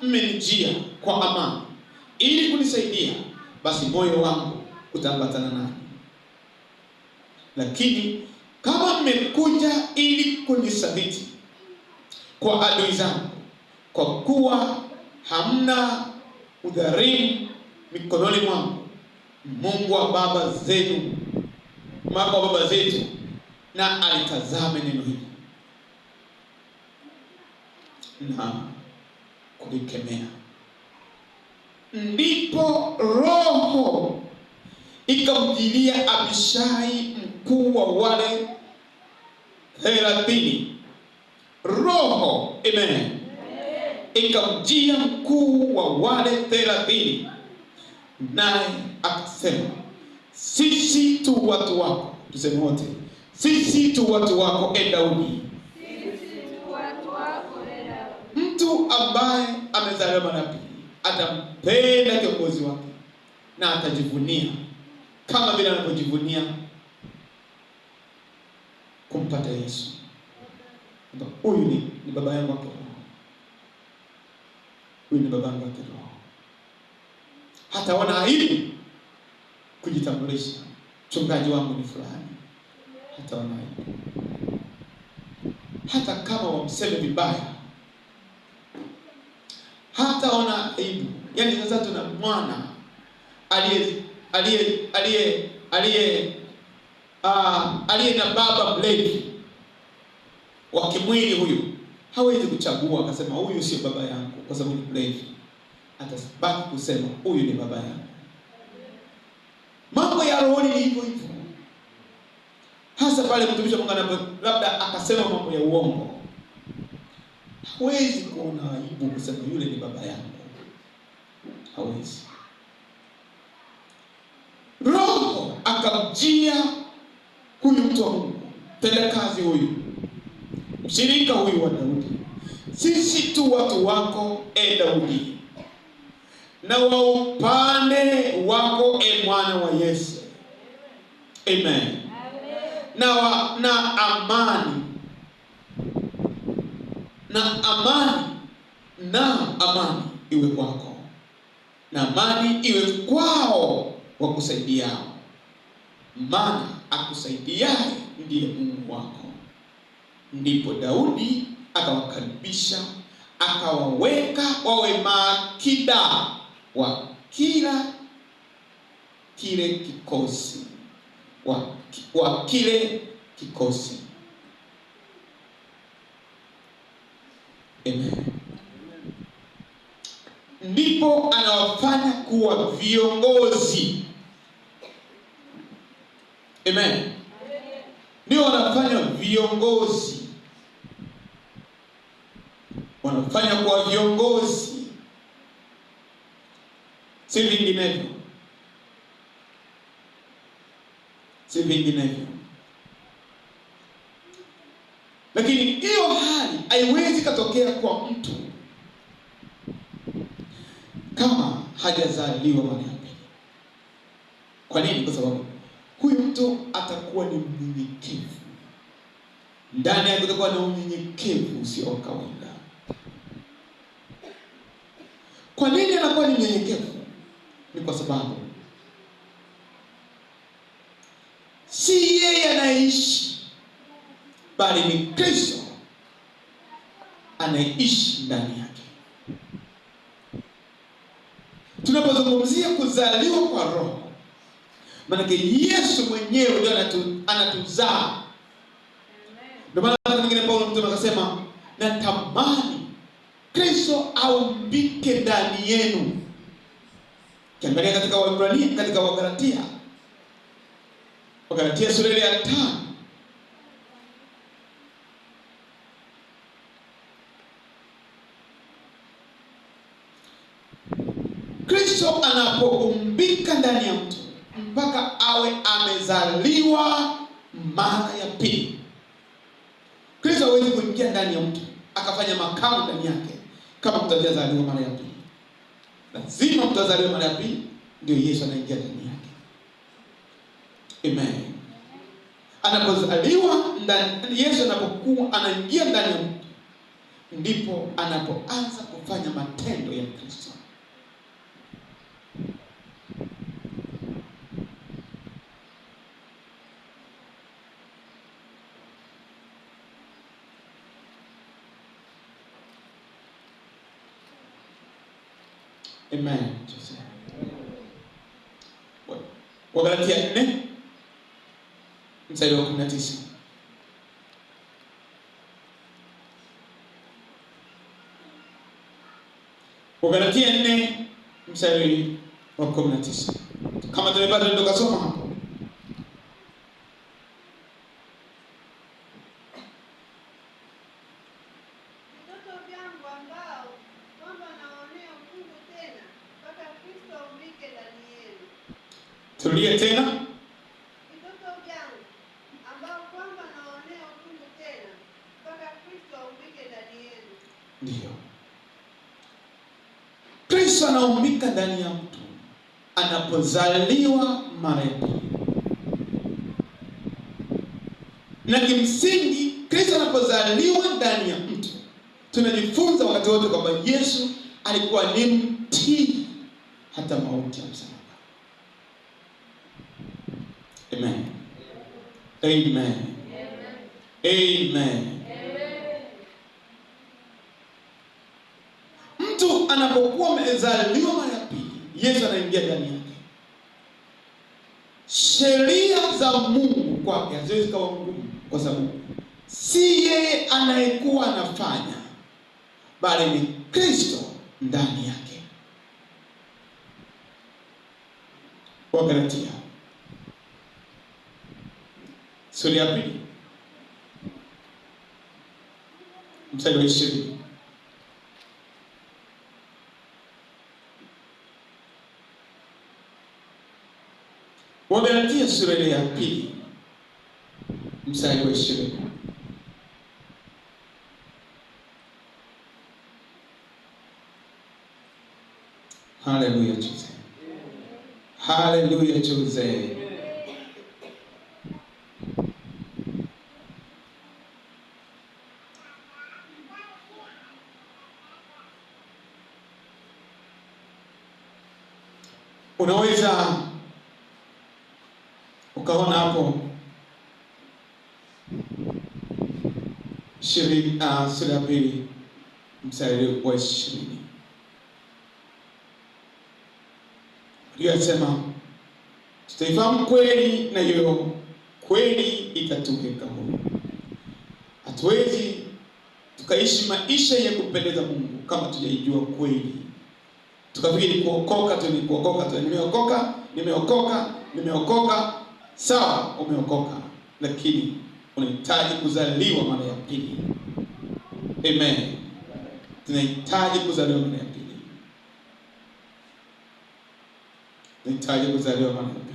mmenijia kwa amani ili kunisaidia, basi moyo wangu utaambatana nanyi. Lakini kama mmekuja ili kunisaliti kwa adui zangu, kwa kuwa hamna udhalimu mikononi mwangu, Mungu wa baba zenu, Mungu wa baba zetu na alitazame neno hili na kulikemea. Ndipo roho ikamjilia Abishai mkuu wa wale 30. Roho, amen, ikamjia mkuu wa wale 30, naye akasema, sisi tu watu wako. Tuseme wote, sisi tu watu wako, e Daudi. Mtu ambaye amezaliwa mara ya pili atampenda kiongozi wake na atajivunia kama vile anapojivunia kumpata Yesu. Huyu ni baba yangu wa kiroho. Huyu ni baba yangu wa kiroho. Hataona aibu kujitambulisha, mchungaji wangu ni fulani. Hataona aibu. Hata kama wamseme vibaya, hataona aibu. Yaani sasa tuna mwana aliye na baba Blake wa kimwili. Huyu hawezi kuchagua akasema huyu sio baba yangu kwa sababu ni Blake. Atabaki kusema huyu ni baba yangu. Mambo ya roho ni hivyo hivyo. Hasa pale mtumishi wa Mungu labda akasema mambo ya uongo, hawezi kuona aibu kusema yule ni baba yangu. Hawezi. Roho akamjia huyu mtu wa Mungu, tendakazi huyu, mshirika huyu wa Daudi, sisi tu watu wako, e Daudi, na wa upande wako, e mwana wa Yese. Amen. Na amani iwe kwako, na amani iwe kwao wakusaidiao, maana akusaidiaye ndiye Mungu wako. Ndipo Daudi akawakaribisha, akawaweka wawe maakida wa kile kikosi, wa kile kikosi. Amen. Ndipo anawafanya kuwa viongozi. Amen. Ndio wanafanya viongozi, wanafanya kuwa viongozi, si vinginevyo, si vinginevyo. Lakini hiyo hali haiwezi katokea kwa mtu kama hajazaliwa mara ya pili. Kwa nini? Kwa sababu huyu mtu atakuwa ni mnyenyekevu. Ndani yake kutakuwa na unyenyekevu usio kawaida. Kwa nini anakuwa ni mnyenyekevu? Ni kwa sababu si yeye anaishi, bali ni Kristo anaishi ndani yake. Tunapozungumzia kuzaliwa kwa roho, maana Yesu mwenyewe ndio anatuzaa. Ndio maana mwingine Paulo mtume akasema, natamani Kristo aumbike ndani yenu. Kiangalia katika Waebrania, katika Wagalatia sura ya 5, Kristo anapoumbika ndani ya mtu mpaka awe amezaliwa mara ya pili. Kristo hawezi kuingia ndani ya mtu akafanya makao ndani yake kama mtu hajazaliwa mara ya pili. Lazima mtu azaliwe mara ya pili ndio Yesu anaingia ndani yake. Amen. Anapozaliwa ndani, Yesu anapokuwa anaingia ndani ya mtu, ndipo anapoanza kufanya matendo ya Kristo. Amen. Wagalatia 4 mstari wa 19. Wagalatia 4 mstari wa 19. Kama tumepata ndio kasoma hapo. Watoto vyangu ambao kwamba nawaonea ufungu tena mpaka Kristo aumbike ndani yenu. Turudia tena. Watoto vyangu ambao kwamba nawaonea ufungu tena mpaka Kristo aumbike ndani yenu. Ndio. Kristo anaumbika ndani ya mtu anapozaliwa mara ya pili. Na kimsingi Kristo anapozaliwa ndani ya mtu, tunajifunza wakati wote kwamba Yesu alikuwa ni mtii hata mauti ya msalaba. Amen. Amen. Amen. Mtu anapokuwa amezaliwa mara ya pili, Yesu anaingia ndani yake. Sheria za Mungu kwake haziwezi kuwa ngumu, kwa sababu si yeye anayekuwa anafanya, bali ni Kristo ndani yake. Wagalatia sura ya 2 mstari wa 20. Wagalatia sura ya 2 mstari wa 20. Hallelujah Jesus. Hallelujah Jesus. Unaweza ukaona hapo sura ya 2 mstari wa 20. Aliyosema tutaifahamu kweli na hiyo kweli itatuweka huru. Hatuwezi tukaishi maisha ya kumpendeza Mungu kama tujaijua kweli. Tukafikiri kuokoka tu ni kuokoka tu, nimeokoka. Sawa, umeokoka, lakini unahitaji kuzaliwa mara ya pili. Amen. Tunahitaji kuzaliwa mara ya pili. Tunahitaji kuzaliwa mara ya pili.